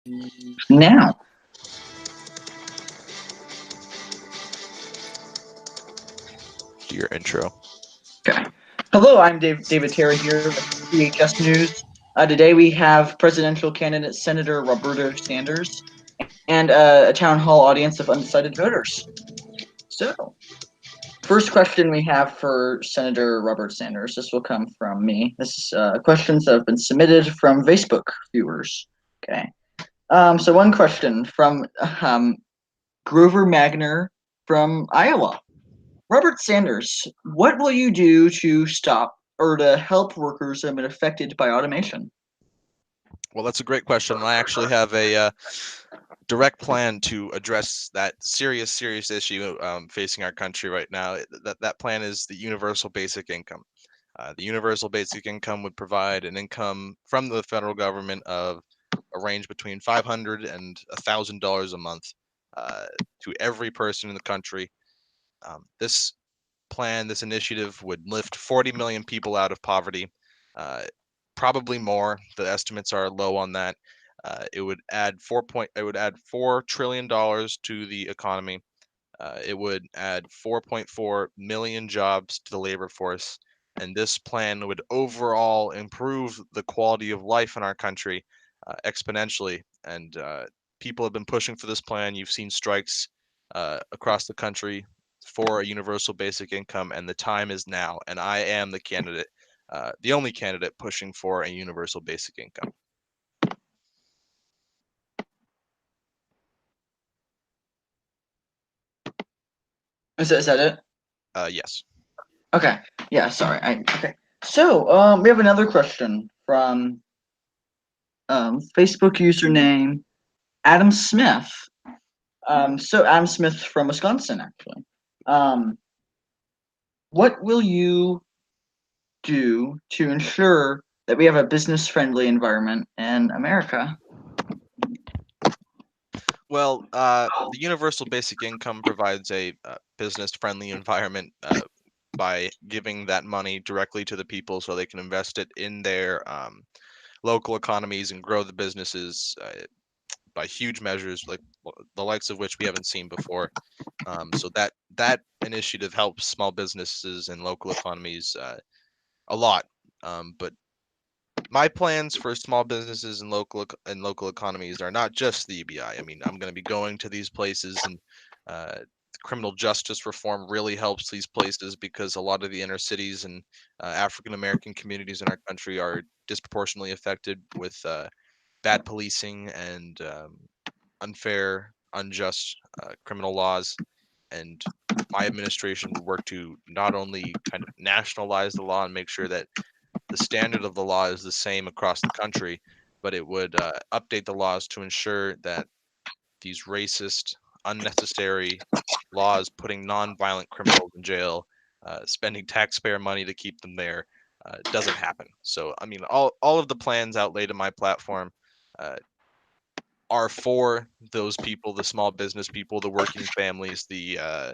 now. Do your intro. Okay. Hello, I'm David Terry here with CHS News. Today we have presidential candidate Senator Roberto Sanders and a town hall audience of undecided voters. So, first question we have for Senator Robert Sanders. This will come from me. This is questions that have been submitted from Facebook viewers. Okay. So one question from Grover Magner from Iowa. Robert Sanders, what will you do to stop or to help workers that have been affected by automation? Well, that's a great question. I actually have a direct plan to address that serious issue facing our country right now. That plan is the universal basic income. The universal basic income would provide an income from the federal government of a range between $500 and $1,000 a month to every person in the country. This plan, this initiative would lift 40 million people out of poverty, uh, probably more. The estimates are low on that. It would add $4 trillion to the economy. It would add 4.4 million jobs to the labor force, and this plan would overall improve the quality of life in our country exponentially. And people have been pushing for this plan. You've seen strikes across the country for a universal basic income, and the time is now. And I am the candidate, the only candidate pushing for a universal basic income. Is that it? Yes. Okay. Yeah. Sorry. Okay. So we have another question from Facebook username Adam Smith. So Adam Smith from Wisconsin, actually. Um, what will you do to ensure that we have a business-friendly environment in America? Well, the universal basic income provides a business-friendly environment by giving that money directly to the people so they can invest it in their local economies and grow the businesses by huge measures, like the likes of which we haven't seen before. So that initiative helps small businesses and local economies a lot. But my plans for small businesses and local economies are not just the UBI. I mean, I'm going to be going to these places, and criminal justice reform really helps these places because a lot of the inner cities and African American communities in our country are disproportionately affected with bad policing and unfair, unjust criminal laws. And my administration would work to not only kind of nationalize the law and make sure that the standard of the law is the same across the country, but it would update the laws to ensure that these racist, unnecessary laws putting non-violent criminals in jail, spending taxpayer money to keep them there, doesn't happen. So, I mean, all of the plans outlaid in my platform uh, are for those people, the small business people, the working families, the uh,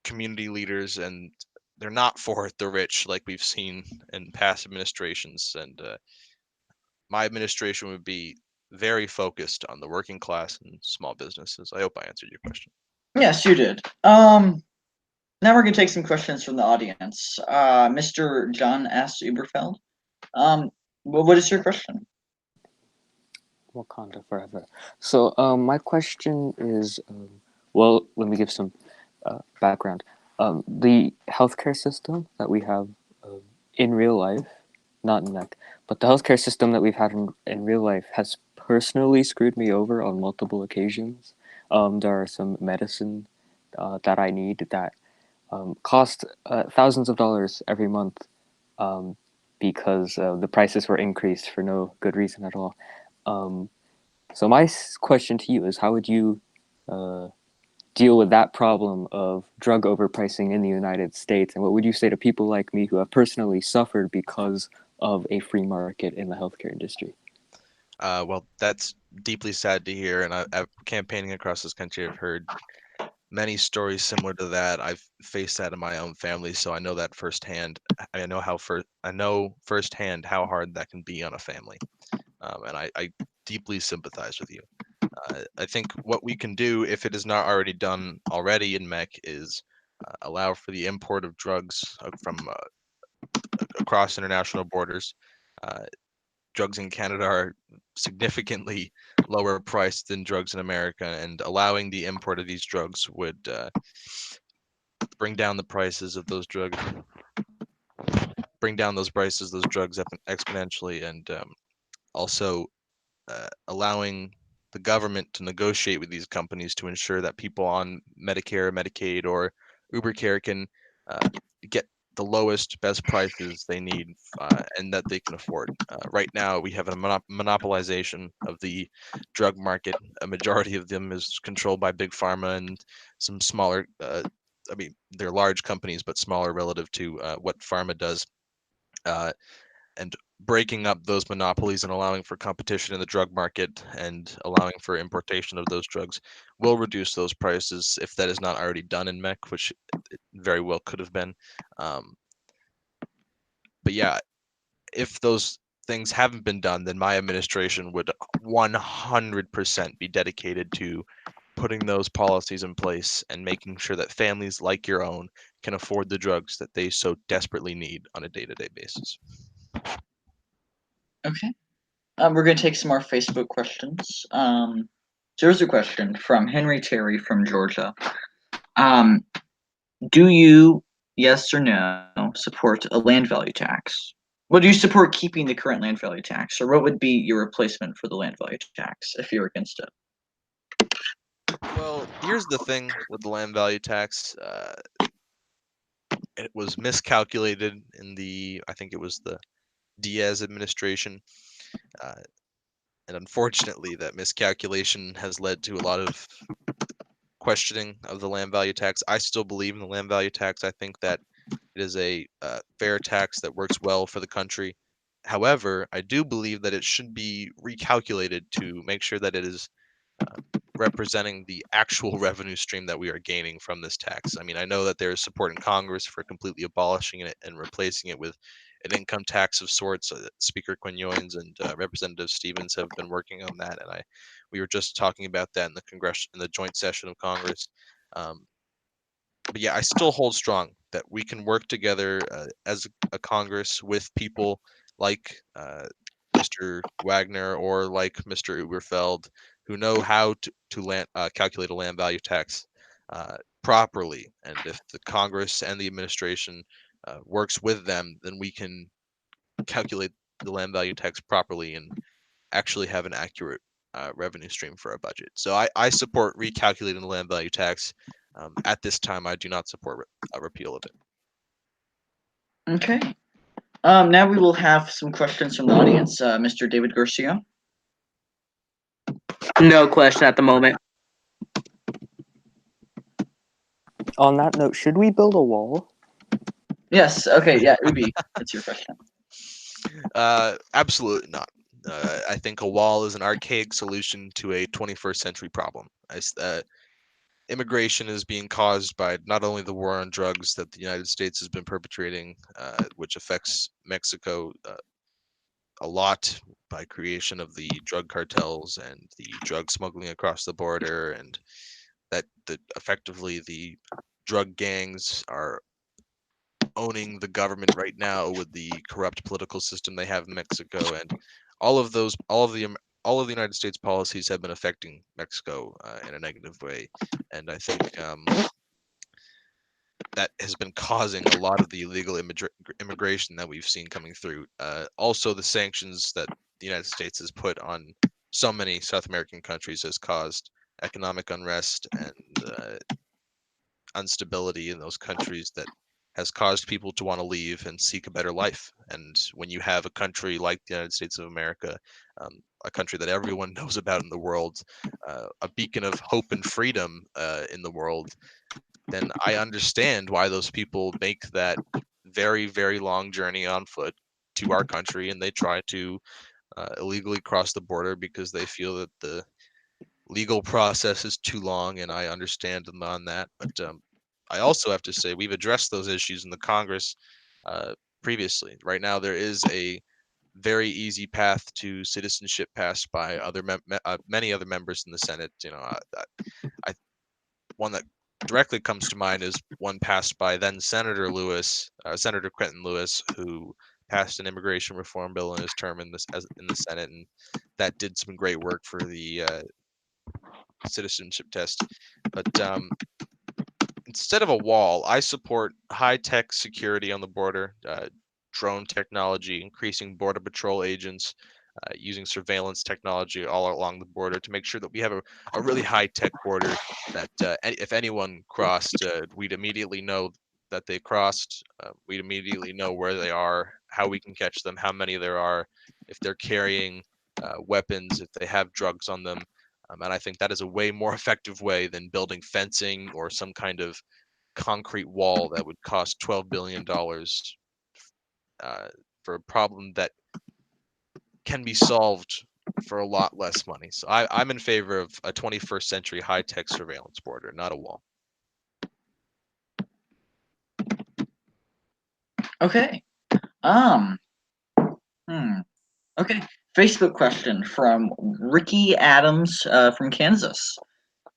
community leaders, and they're not for the rich like we've seen in past administrations. And my administration would be very focused on the working class and small businesses. I hope I answered your question. Yes, you did. Now we're gonna take some questions from the audience. Mr. John S. Uberfeld. Um, what is your question? Wakanda forever. So, my question is, well, let me give some background. The healthcare system that we have in real life, not in that, but the healthcare system that we've had in real life has personally screwed me over on multiple occasions. There are some medicine that I need that cost thousands of dollars every month um, because the prices were increased for no good reason at all. Um, so my question to you is, how would you uh, deal with that problem of drug overpricing in the United States, and what would you say to people like me who have personally suffered because of a free market in the healthcare industry? Well, that's deeply sad to hear, and I've campaigning across this country. I've heard many stories similar to that. I've faced that in my own family, so I know that firsthand. I know firsthand how hard that can be on a family. And I deeply sympathize with you. I think what we can do, if it is not already done already in MEC, is allow for the import of drugs from across international borders. Uh, Drugs in Canada are significantly lower priced than drugs in America, and allowing the import of these drugs would bring down the prices of those drugs, those drugs exponentially, and also allowing the government to negotiate with these companies to ensure that people on Medicare, Medicaid, or UberCare can uh, get the lowest, best prices they need and that they can afford. Right now, we have a monopolization of the drug market. A majority of them is controlled by big pharma and some smaller. I mean, they're large companies, but smaller relative to what pharma does. Uh, and breaking up those monopolies and allowing for competition in the drug market and allowing for importation of those drugs will reduce those prices if that is not already done in MEC, which it very well could have been. Um, but yeah, if those things haven't been done, then my administration would 100% be dedicated to putting those policies in place and making sure that families like your own can afford the drugs that they so desperately need on a day-to-day basis. Okay. We're going to take some more Facebook questions. So here's a question from Henry Terry from Georgia. Do you, yes or no, support a land value tax? Well, do you support keeping the current land value tax, or what would be your replacement for the land value tax if you're against it? Well, here's the thing with the land value tax. It was miscalculated in I think it was the Diaz administration. Uh, and unfortunately, that miscalculation has led to a lot of questioning of the land value tax. I still believe in the land value tax. I think that it is a fair tax that works well for the country. However, I do believe that it should be recalculated to make sure that it is representing the actual revenue stream that we are gaining from this tax. I mean, I know that there is support in Congress for completely abolishing it and replacing it with an income tax of sorts. Speaker Quinones and Representative Stevens have been working on that, and we were just talking about that in the joint session of Congress. Um, but yeah, I still hold strong that we can work together as a Congress with people like Mr. Wagner or like Mr. Uberfeld, who know how to calculate a land value tax properly. And if the Congress and the administration works with them, then we can calculate the land value tax properly and actually have an accurate revenue stream for our budget. So I support recalculating the land value tax. At this time, I do not support a repeal of it. Okay. Now we will have some questions from the audience. Mr. David Garcia. No question at the moment. On that note, should we build a wall? Yes. Okay. Yeah. Ubi, that's your question. Absolutely not. I think a wall is an archaic solution to a 21st century problem. Immigration is being caused by not only the war on drugs that the United States has been perpetrating, which affects Mexico a lot by creation of the drug cartels and the drug smuggling across the border, and that effectively the drug gangs are owning the government right now with the corrupt political system they have in Mexico, and all of the United States policies have been affecting Mexico in a negative way, and I think that has been causing a lot of the illegal immigration that we've seen coming through. Also, the sanctions that the United States has put on so many South American countries has caused economic unrest and instability in those countries that has caused people to want to leave and seek a better life. And when you have a country like the United States of America, a country that everyone knows about in the world, a beacon of hope and freedom in the world, then I understand why those people make that very, very long journey on foot to our country and they try to illegally cross the border because they feel that the legal process is too long, and I understand them on that. But I also have to say we've addressed those issues in the Congress previously. Right now, there is a very easy path to citizenship passed by many other members in the Senate. One that directly comes to mind is one passed by then Senator Quentin Lewis, who passed an immigration reform bill in his term in the Senate, and that did some great work for the citizenship test. But instead of a wall, I support high-tech security on the border, drone technology, increasing border patrol agents, using surveillance technology all along the border to make sure that we have a really high-tech border that if anyone crossed, we'd immediately know that they crossed. We'd immediately know where they are, how we can catch them, how many there are, if they're carrying weapons, if they have drugs on them. And I think that is a way more effective way than building fencing or some kind of concrete wall that would cost $12 billion for a problem that can be solved for a lot less money. So I'm in favor of a 21st century high-tech surveillance border, not a wall. Okay. Okay. Facebook question from Ricky Adams from Kansas.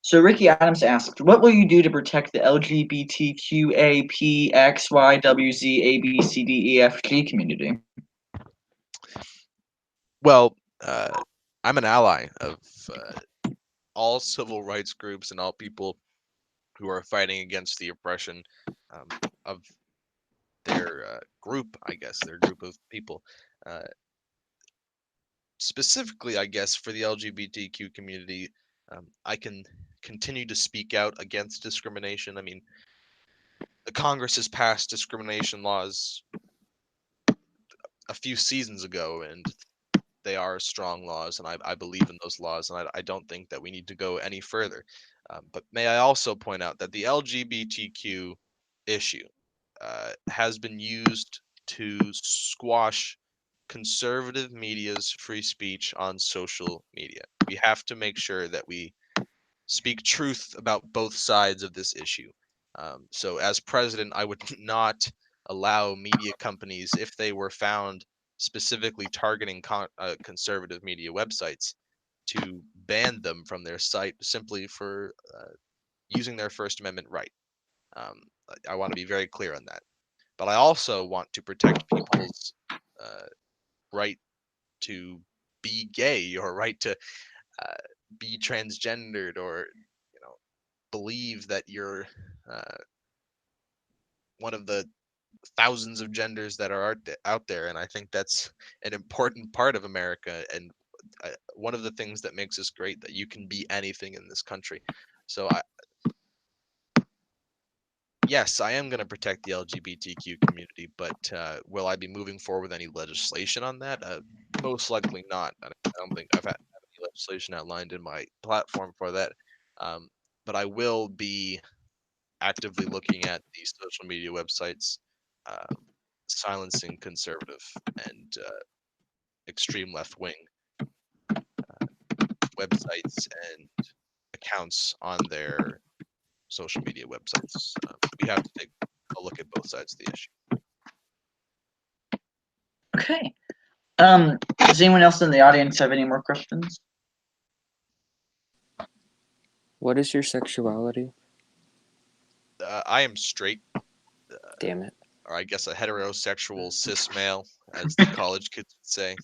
So Ricky Adams asked, "What will you do to protect the LGBTQAPXYWZABCDEFG community?" Well, I'm an ally of all civil rights groups and all people who are fighting against the oppression of their group, I guess, their group of people. Uh, Specifically, I guess, for the LGBTQ community, I can continue to speak out against discrimination. I mean, the Congress has passed discrimination laws a few seasons ago, and they are strong laws, and I believe in those laws, and I don't think that we need to go any further. But may I also point out that the LGBTQ issue has been used to squash conservative media's free speech on social media. We have to make sure that we speak truth about both sides of this issue. So, as president, I would not allow media companies, if they were found specifically targeting conservative media websites, to ban them from their site simply for using their First Amendment right. Um, I want to be very clear on that. But I also want to protect people's uh, right to be gay or right to uh, be transgendered or believe that you're uh, one of the thousands of genders that are out there, and I think that's an important part of America, and one of the things that makes us great, that you can be anything in this country. So yes, I am going to protect the LGBTQ community, but will I be moving forward with any legislation on that? Most likely not. I don't think I've had any legislation outlined in my platform for that. Um, but I will be actively looking at these social media websites, uh, silencing conservative and extreme left wing websites and accounts on their social media websites. We have to take a look at both sides of the issue. Okay. Does anyone else in the audience have any more questions? What is your sexuality? I am straight, Damn it. or I guess a heterosexual cis male, as the college kids would say.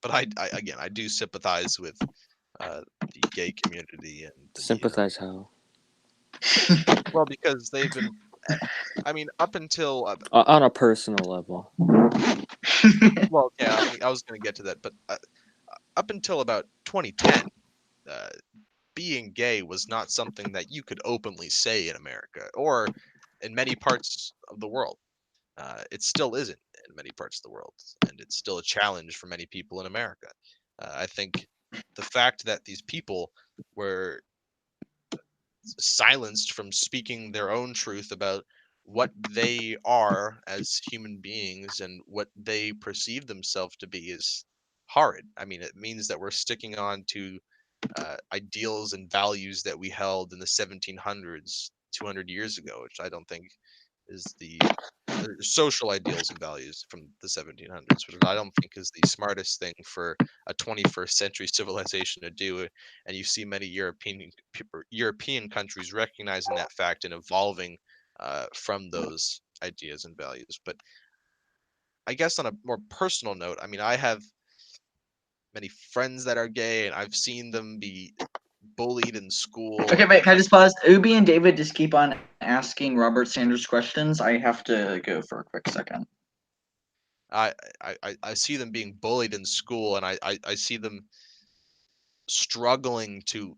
But again, I do sympathize with the gay community and Sympathize how? well, because they've been, I mean, up until On a personal level. well, yeah, I was going to get to that, but up until about 2010, being gay was not something that you could openly say in America or in many parts of the world. It still isn't in many parts of the world, and it's still a challenge for many people in America. I think the fact that these people were silenced from speaking their own truth about what they are as human beings and what they perceive themselves to be is horrid. I mean, it means that we're sticking on to ideals and values that we held in the 1700s, 200 years ago, which I don't think is the social ideals and values from the 1700s, which I don't think is the smartest thing for a 21st century civilization to do. And you see many European countries recognizing that fact and evolving from those ideas and values. But I guess on a more personal note, I mean, I have many friends that are gay, and I've seen them be bullied in school. Okay, wait, can I just pause? Ubi and David just keep on asking Robert Sanders questions. I have to go for a quick second. I see them being bullied in school, and I see them struggling to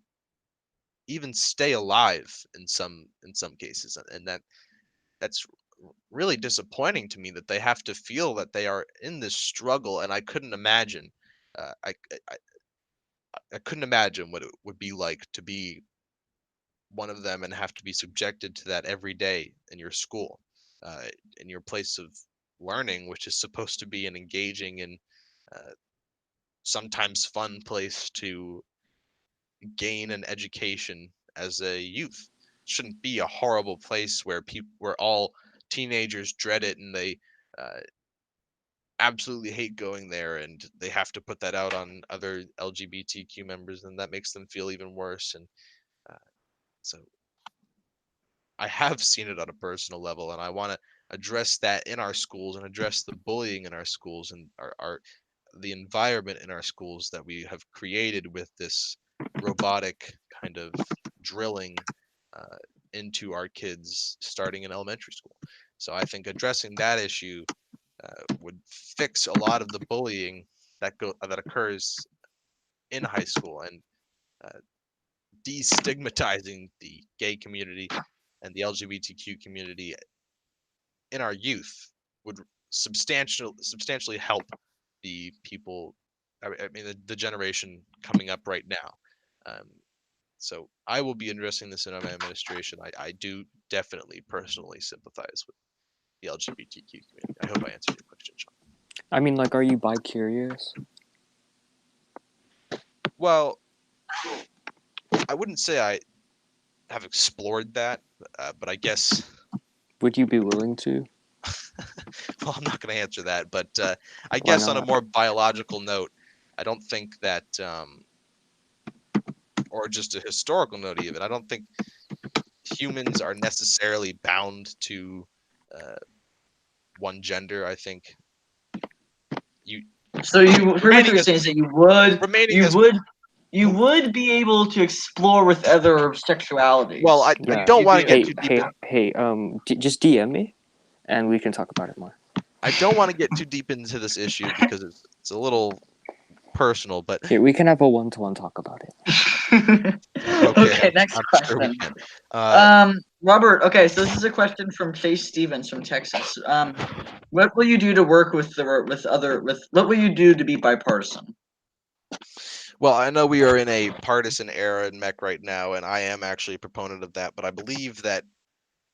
even stay alive in some cases, and that's really disappointing to me that they have to feel that they are in this struggle. And I couldn't imagine, uh, I, I I couldn't imagine what it would be like to be one of them and have to be subjected to that every day in your school, in your place of learning, which is supposed to be an engaging and uh, sometimes fun place to gain an education as a youth. Shouldn't be a horrible place where all teenagers dread it and they uh, absolutely hate going there, and they have to put that out on other LGBTQ members, and that makes them feel even worse. And uh, so I have seen it on a personal level, and I want to address that in our schools and address the bullying in our schools and our the environment in our schools that we have created with this robotic kind of drilling uh, into our kids starting in elementary school. So I think addressing that issue would fix a lot of the bullying that occurs in high school, and uh, destigmatizing the gay community and the LGBTQ community in our youth would substantially help the people. I mean, the generation coming up right now. Um, so I will be addressing this in my administration. I do definitely personally sympathize with the LGBTQ community. I hope I answered your question, Sean. I mean, like, are you bi-curious? Well, I wouldn't say I have explored that, but I guess. Would you be willing to? Well, I'm not going to answer that, but I Why guess on a not? more biological note, I don't think that, or just a historical note even, I don't think humans are necessarily bound to uh, one gender. I think you So you pretty much what remaining you're as saying is that remaining as you would be able to explore with other sexualities. well. I Yeah. don't You'd want to be- get too deep. Hey, just DM me, and we can talk about it more. I don't want to get too deep into this issue because it's a little personal, but Here, we can have a one-to-one talk about it. Okay, next I'm sure we question. can. Robert. Okay, so this is a question from Chase Stevens from Texas. What will you do to work with what will you do to be bipartisan? Well, I know we are in a partisan era in MEC right now, and I am actually a proponent of that, but I believe that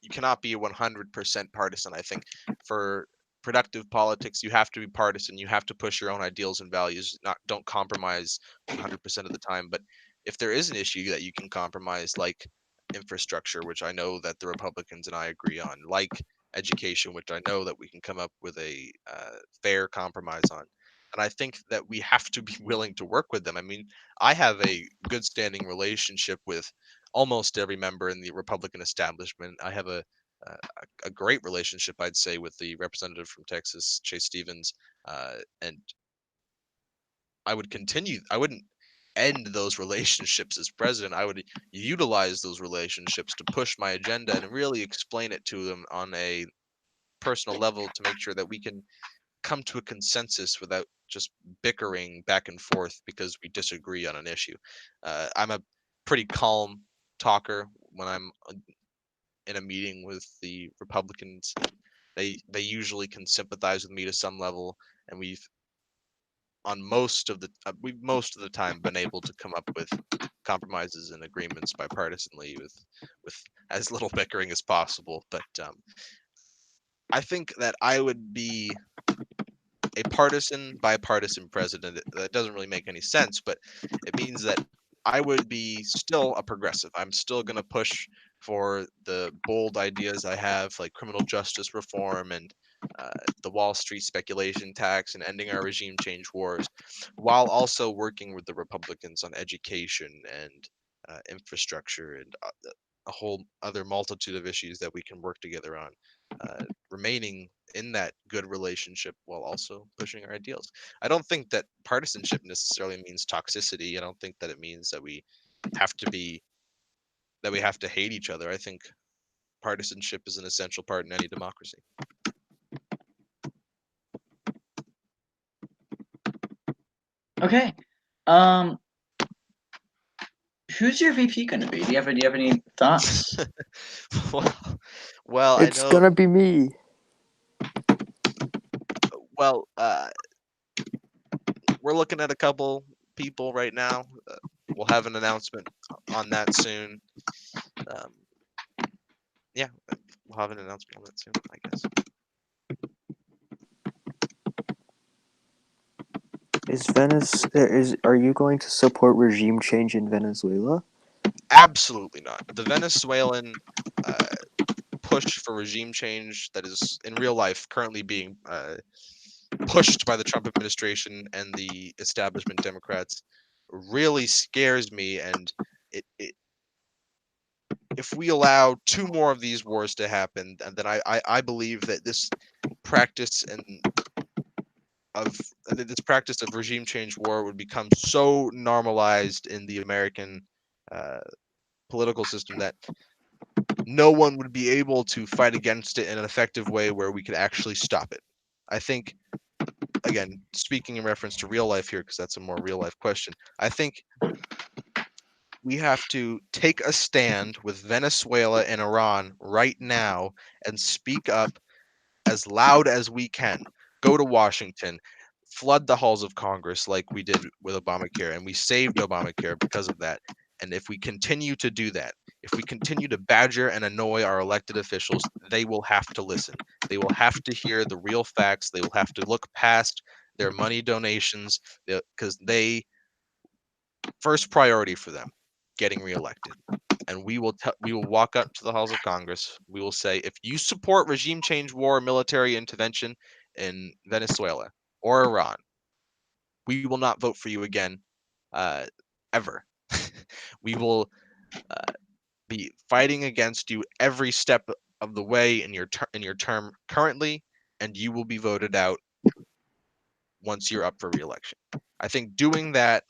you cannot be 100% partisan. I think for productive politics, you have to be partisan. You have to push your own ideals and values. Don't compromise 100% of the time. But if there is an issue that you can compromise, like infrastructure, which I know that the Republicans and I agree on, like education, which I know that we can come up with a fair compromise on. And I think that we have to be willing to work with them. I mean, I have a good standing relationship with almost every member in the Republican establishment. I have a, a great relationship, I'd say, with the representative from Texas, Chase Stevens, and I would continue. I wouldn't end those relationships as president. I would utilize those relationships to push my agenda and really explain it to them on a personal level to make sure that we can come to a consensus without just bickering back and forth because we disagree on an issue. I'm a pretty calm talker when I'm in a meeting with the Republicans. They usually can sympathize with me to some level, and we've most of the time been able to come up with compromises and agreements bipartisanly with as little bickering as possible. But I think that I would be a bipartisan president. That doesn't really make any sense, but it means that I would be still a progressive. I'm still going to push for the bold ideas I have, like criminal justice reform and the Wall Street speculation tax and ending our regime change wars, while also working with the Republicans on education and infrastructure and a whole other multitude of issues that we can work together on, remaining in that good relationship while also pushing our ideals. I don't think that partisanship necessarily means toxicity. I don't think that it means that we have to be that we have to hate each other. I think partisanship is an essential part in any democracy. Okay. Who's your VP going to be? Do you have any thoughts? well, well, It's I know. gonna be me. Well, we're looking at a couple people right now. We'll have an announcement on that soon. Um, yeah, we'll have an announcement on that soon, I guess. Are you going to support regime change in Venezuela? Absolutely not. The Venezuelan push for regime change that is in real life currently being pushed by the Trump administration and the establishment Democrats really scares me. And if we allow two more of these wars to happen, then I believe that this practice of regime change war would become so normalized in the American uh, political system that no one would be able to fight against it in an effective way where we could actually stop it. I think, again, speaking in reference to real life here, because that's a more real life question, I think we have to take a stand with Venezuela and Iran right now and speak up as loud as we can. Go to Washington, flood the halls of Congress like we did with Obamacare, and we saved Obamacare because of that. And if we continue to do that, if we continue to badger and annoy our elected officials, they will have to listen. They will have to hear the real facts. They will have to look past their money donations because first priority for them, getting reelected. And we will walk up to the halls of Congress. We will say, if you support regime change war, military intervention in Venezuela or Iran, we will not vote for you again, ever. We will be fighting against you every step of the way in your term currently, and you will be voted out once you're up for reelection. I think doing that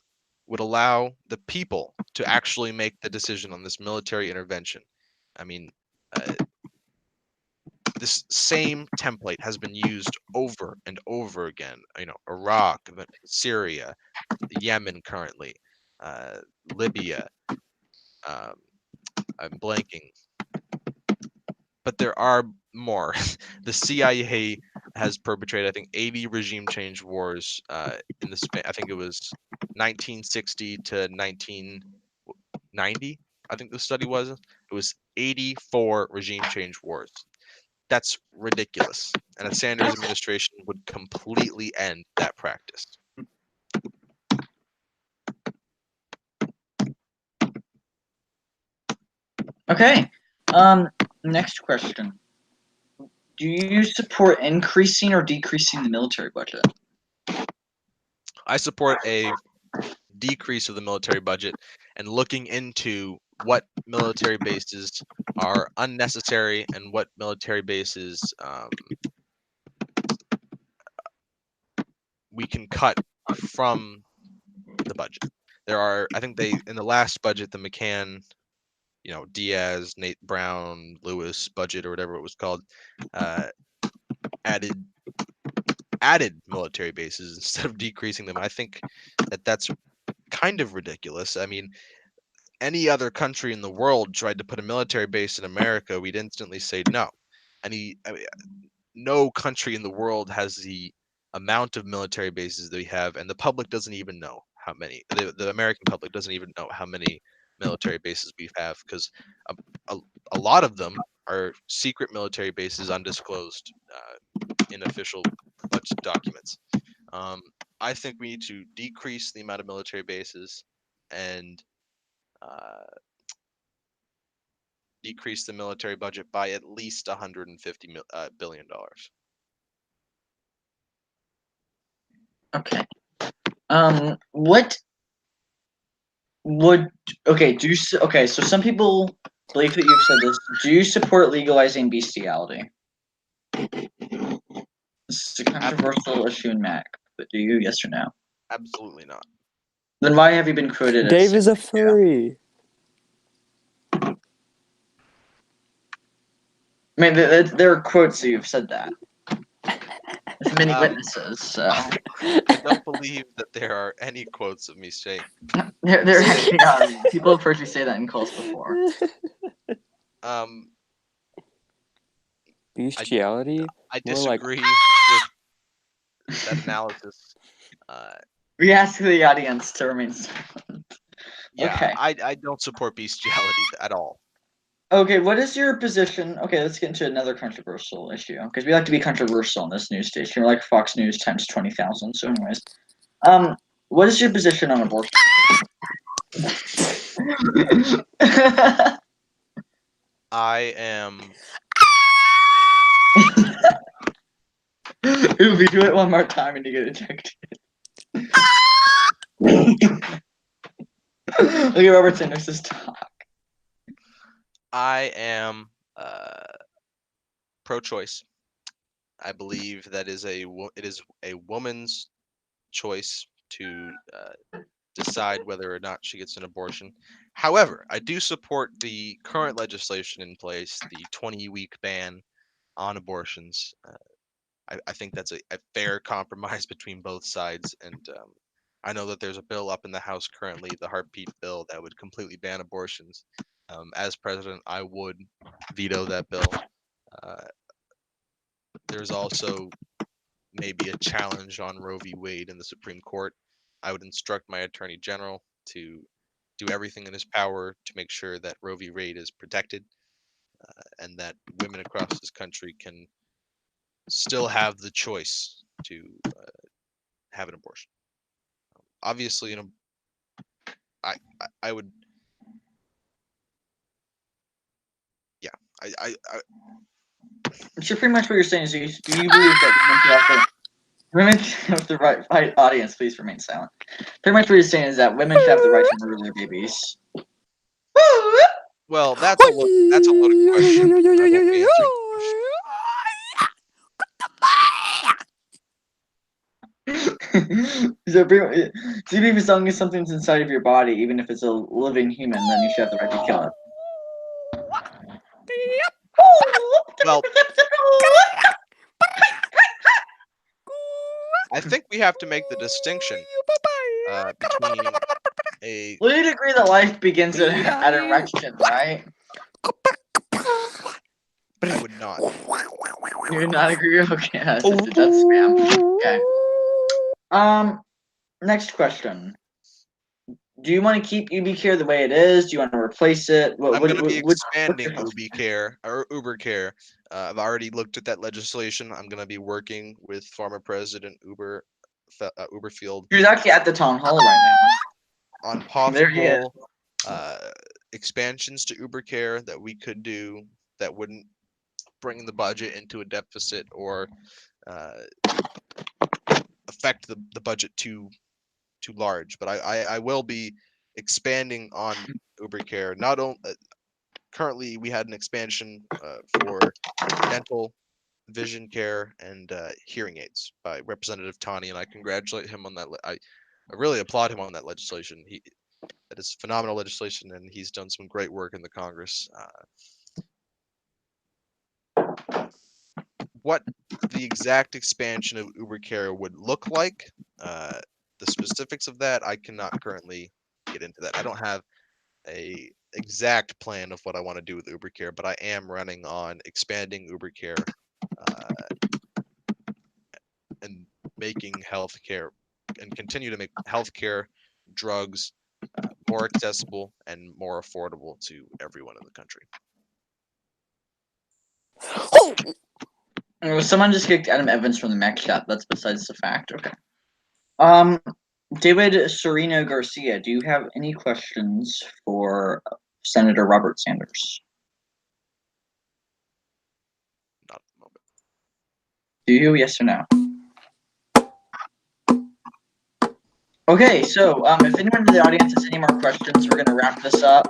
would allow the people to actually make the decision on this military intervention. I mean, uh, this same template has been used over and over again. Iraq, Syria, Yemen currently, uh, Libya. Um, I'm blanking, but there are more. The CIA has perpetrated, I think, 80 regime change wars in the span. I think it was 1960 to 1990. I think the study was. It was 84 regime change wars. That's ridiculous. And a Sanders administration would completely end that practice. Okay. Next question. Do you support increasing or decreasing the military budget? I support a decrease of the military budget and looking into what military bases are unnecessary and what military bases we can cut from the budget. I think in the last budget, the McCann, Diaz, Nate Brown, Lewis budget or whatever it was called, added military bases instead of decreasing them. I think that that's kind of ridiculous. I mean, any other country in the world tried to put a military base in America, we'd instantly say no. No country in the world has the amount of military bases that we have, and the public doesn't even know how many. The American public doesn't even know how many military bases we have because a lot of them are secret military bases, undisclosed in official budget documents. I think we need to decrease the amount of military bases and uh, decrease the military budget by at least $150 billion. Okay. What would okay? Okay? So some people believe that you've said this. Do you support legalizing bestiality? This is a controversial issue in Mac, but do you? Yes or no? Absolutely not. Then why have you been quoted as Dave is a saying furry. I mean, there are quotes that you've said that. There's many witnesses, so I don't believe that there are any quotes of me saying. there actually are. People have heard you say that in calls before. Bestiality? I More like- disagree with that analysis. We ask the audience to remain silent. Yeah, Okay. I don't support bestiality at all. Okay, what is your position? Okay, let's get into another controversial issue because we like to be controversial on this news station. We're like Fox News times 20,000. So, anyways, what is your position on abortion? I am. Ubi, do it one more time and you get ejected. Look at Robert Sanders' talk. I am pro-choice. I believe that it is a woman's choice to decide whether or not she gets an abortion. However, I do support the current legislation in place, the 20-week ban on abortions. I think that's a fair compromise between both sides, and I know that there's a bill up in the House currently, the Heartbeat bill, that would completely ban abortions. As president, I would veto that bill. There's also maybe a challenge on Roe v. Wade in the Supreme Court. I would instruct my attorney general to do everything in his power to make sure that Roe v. Wade is protected and that women across this country can still have the choice to have an abortion. Obviously, I would, yeah, I So pretty much what you're saying is, do you believe that women should have the right audience? Please remain silent. Pretty much what you're saying is that women should have the right to murder their babies. well, that's a loaded question. I won't be answering the question. So if as long as something's inside of your body, even if it's a living human, then you should have the right to kill it. Well, I think we have to make the distinction between a. Well, you'd agree that life begins at erection, right? I would not. You would not agree? Okay, that's spam. Okay. Next question. Do you want to keep Ubi Care the way it is? Do you want to replace it? I'm going to be expanding Uber Care. I've already looked at that legislation. I'm going to be working with former President Uberfield. He's actually at the Townhall right now. On possible expansions to Uber Care that we could do that wouldn't bring the budget into a deficit or affect the budget too large. But I will be expanding on Uber Care. Not only currently we had an expansion for dental, vision care, and hearing aids by Representative Tani, and I congratulate him on that. I really applaud him on that legislation. That is phenomenal legislation, and he's done some great work in the Congress. What the exact expansion of Uber Care would look like, the specifics of that, I cannot currently get into that. I don't have a exact plan of what I want to do with Uber Care, but I am running on expanding Uber Care and making healthcare and continue to make healthcare, drugs more accessible and more affordable to everyone in the country. Someone just kicked Adam Evans from the Mac chat. That's besides the fact. Okay. David Sereno Garcia, do you have any questions for Senator Robert Sanders? you? Yes or no? Okay, so if anyone in the audience has any more questions, we're gonna wrap this up.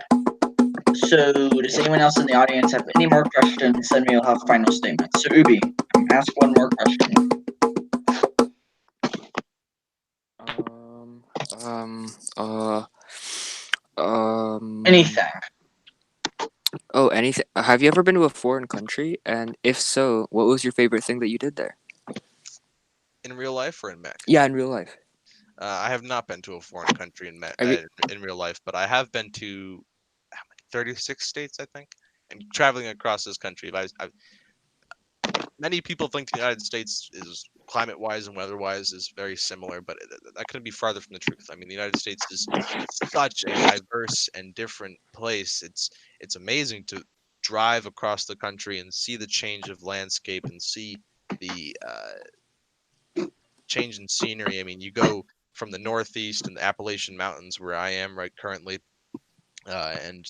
So, does anyone else in the audience have any more questions? Then we'll have final statements. So, Ubi, ask one more question. Um, uh, um. Anything. Oh, anything. Have you ever been to a foreign country? And if so, what was your favorite thing that you did there? In real life or in mech? Yeah, in real life. I have not been to a foreign country I mean, in real life, but I have been to how many? 36 states, I think. And traveling across this country, many people think the United States is climate-wise and weather-wise is very similar, but that couldn't be farther from the truth. I mean, the United States is such a diverse and different place. It's amazing to drive across the country and see the change of landscape and see the change in scenery. I mean, you go from the Northeast and the Appalachian Mountains, where I am right currently, and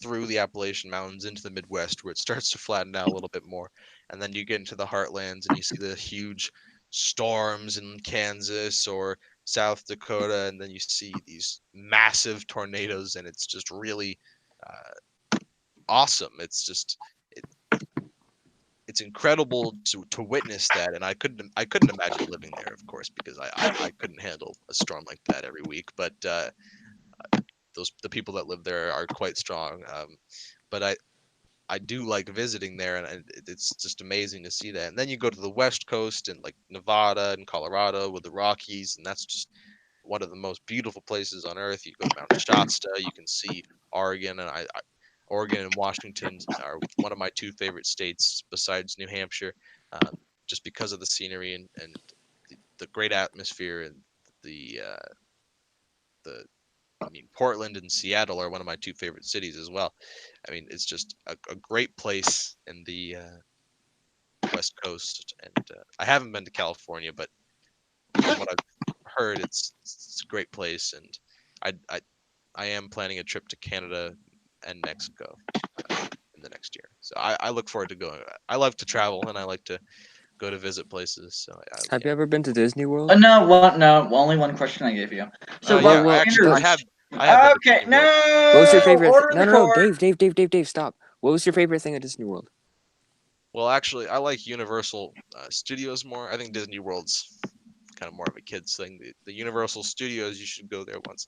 through the Appalachian Mountains into the Midwest, where it starts to flatten out a little bit more. And then you get into the heartlands and you see the huge storms in Kansas or South Dakota, and then you see these massive tornadoes, and it's just really awesome. It, it's incredible to witness that, and I couldn't imagine living there, of course, because I couldn't handle a storm like that every week. But the people that live there are quite strong. But I do like visiting there, and it's just amazing to see that. And then you go to the West Coast and like Nevada and Colorado with the Rockies, and that's just one of the most beautiful places on earth. You go to Mount Shasta, you can see Oregon, and Oregon and Washington are one of my two favorite states besides New Hampshire, just because of the scenery and the great atmosphere and the I mean, Portland and Seattle are one of my two favorite cities as well. I mean, it's just a great place in the West Coast, and I haven't been to California, but from what I've heard, it's a great place, and I I I am planning a trip to Canada and Mexico in the next year. So I look forward to going. I love to travel, and I like to go to visit places. So have yeah. you ever been to Disney World? No, only one question I gave you. So, Well, Yeah, Robert I well, actually Sanders. I have been to Okay, Disney World. what was your no, favorite? order No, the no, no, court. Dave, stop. What was your favorite thing at Disney World? Well, actually, I like Universal Studios more. I think Disney World's kind of more of a kids thing. The Universal Studios, you should go there once.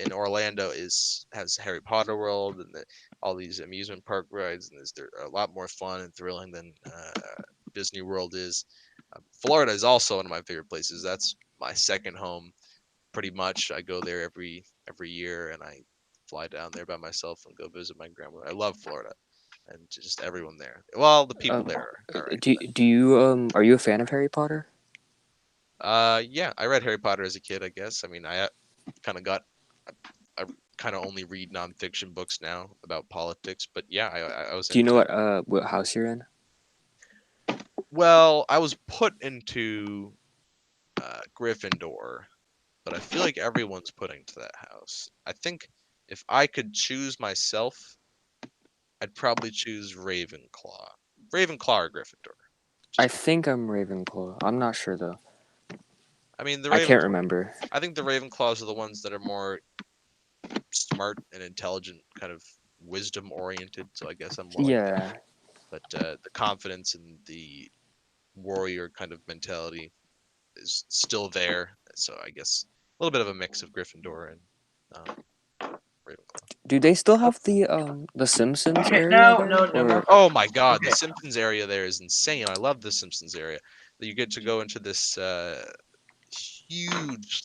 In Orlando has Harry Potter World and all these amusement park rides, and they're a lot more fun and thrilling than Disney World is. Florida is also one of my favorite places. That's my second home, pretty much. I go there every year, and I fly down there by myself and go visit my grandmother. I love Florida and just everyone there. Well, the people Um, there are all right. do you are you a fan of Harry Potter? Yeah, I read Harry Potter as a kid, I guess. I mean, I kind of got, I kind of only read nonfiction books now about politics, but yeah, I was Do you know into. what house you're in? Well, I was put into Gryffindor, but I feel like everyone's put into that house. I think if I could choose myself, I'd probably choose Ravenclaw. Ravenclaw or Gryffindor. I Just, think I'm Ravenclaw. I'm not sure though. I mean, the I can't Ravenclaw. remember. I think the Ravenclaws are the ones that are more smart and intelligent, kind of wisdom oriented. So I guess I'm more like that. Yeah. But the confidence and the warrior kind of mentality is still there. So I guess a little bit of a mix of Gryffindor and Ravenclaw. Do they still have the Simpsons Okay, area no, there? no more Or Oh questions. my God, the Okay, Simpsons area there is insane. I love the Simpsons area. You get to go into this huge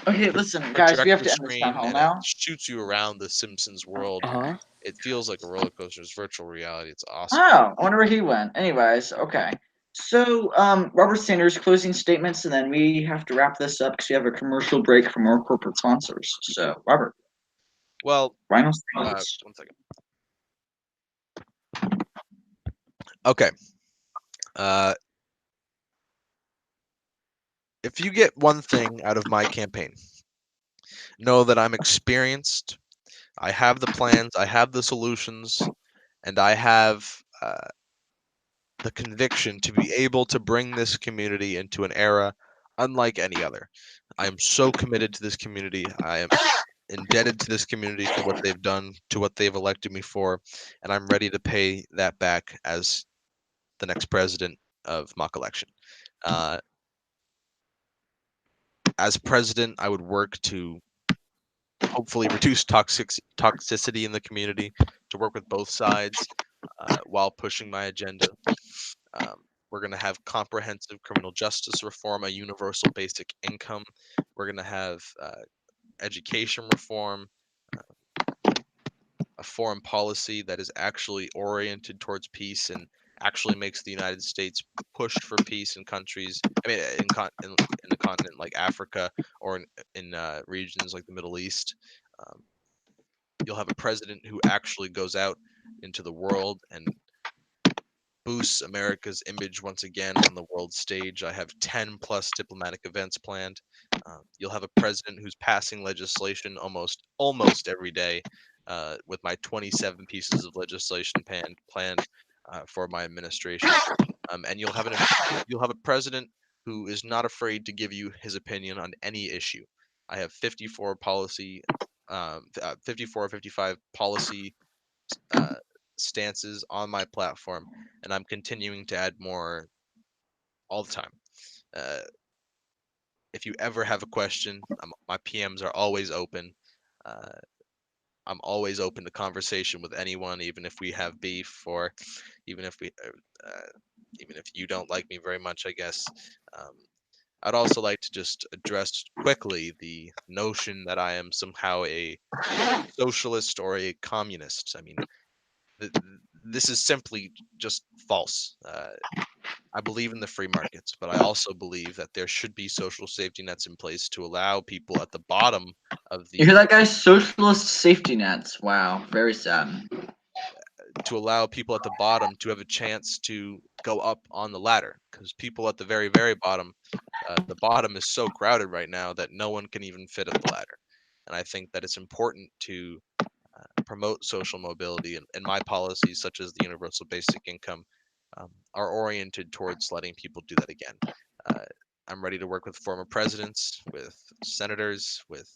okay, listen, guys, we have projector to end this town screen, hall and it now. shoots you around the Simpsons world. uh-huh. It feels like a roller coaster. It's virtual reality. It's awesome. Oh, I wonder where he went. Anyways, okay. So, Robert Sanders, closing statements, and then we have to wrap this up because we have a commercial break for more corporate sponsors. So, Robert, Well, final statements. 1 second. Okay. Uh, if you get one thing out of my campaign, know that I'm experienced. I have the plans. I have the solutions, and I have the conviction to be able to bring this community into an era unlike any other. I am so committed to this community. I am indebted to this community for what they've done, to what they've elected me for, and I'm ready to pay that back as the next president of mock election. Uh, as president, I would work to hopefully reduce toxicity in the community, to work with both sides while pushing my agenda. We're going to have comprehensive criminal justice reform, a universal basic income. We're going to have education reform, a foreign policy that is actually oriented towards peace and actually makes the United States push for peace in countries. I mean, in a continent like Africa or in regions like the Middle East. Um, you'll have a president who actually goes out into the world and boosts America's image once again on the world stage. I have 10 plus diplomatic events planned. You'll have a president who's passing legislation almost every day, with my 27 pieces of legislation planned for my administration. And you'll have a president who is not afraid to give you his opinion on any issue. I have 54 or 55 policy uh, stances on my platform, and I'm continuing to add more all the time. Uh, if you ever have a question, my PMs are always open. Uh, I'm always open to conversation with anyone, even if we have beef, or even if even if you don't like me very much, I guess. Um, I'd also like to just address quickly the notion that I am somehow a socialist or a communist. I mean, th- this is simply just false. I believe in the free markets, but I also believe that there should be social safety nets in place to allow people at the bottom of You hear the that, guys? Socialist safety nets. Wow, very sad. to allow people at the bottom to have a chance to go up on the ladder, because people at the very bottom, the bottom is so crowded right now that no one can even fit up the ladder. And I think that it's important to promote social mobility, and my policies, such as the universal basic income, are oriented towards letting people do that again. Uh, I'm ready to work with former presidents, with senators, with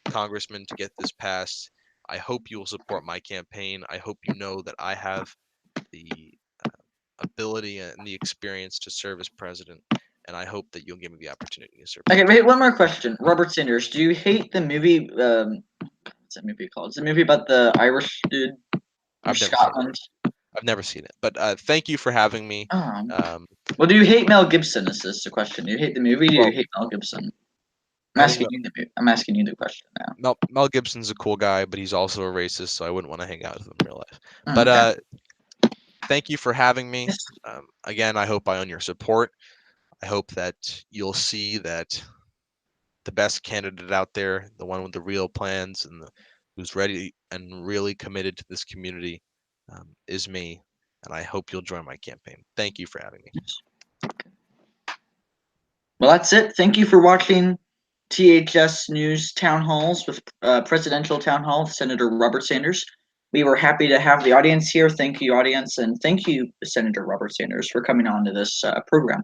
congressmen to get this passed. I hope you will support my campaign. I hope you know that I have the ability and the experience to serve as president, and I hope that you'll give me the opportunity to serve. Okay, wait, one more question. Robert Sanders, do you hate the movie? What's that movie called? It's a movie about the Irish dude from I've never seen it. Scotland. I've never seen it, but thank you for having me. Well, do you hate Mel Gibson? Is this the question? Do you hate the movie? Do you Well, hate Mel Gibson? I think I'm asking you the question now. Mel Gibson's a cool guy, but he's also a racist, so I wouldn't want to hang out with him in real life. Oh, But okay. thank you for having me. Yes. Again, I hope I own your support. I hope that you'll see that the best candidate out there, the one with the real plans and who's ready and really committed to this community, is me. And I hope you'll join my campaign. Thank you for having me. Well, that's it. Thank you for watching THS News Town Halls with Presidential Town Hall with Senator Robert Sanders. We were happy to have the audience here. Thank you, audience, and thank you, Senator Robert Sanders, for coming on to this program.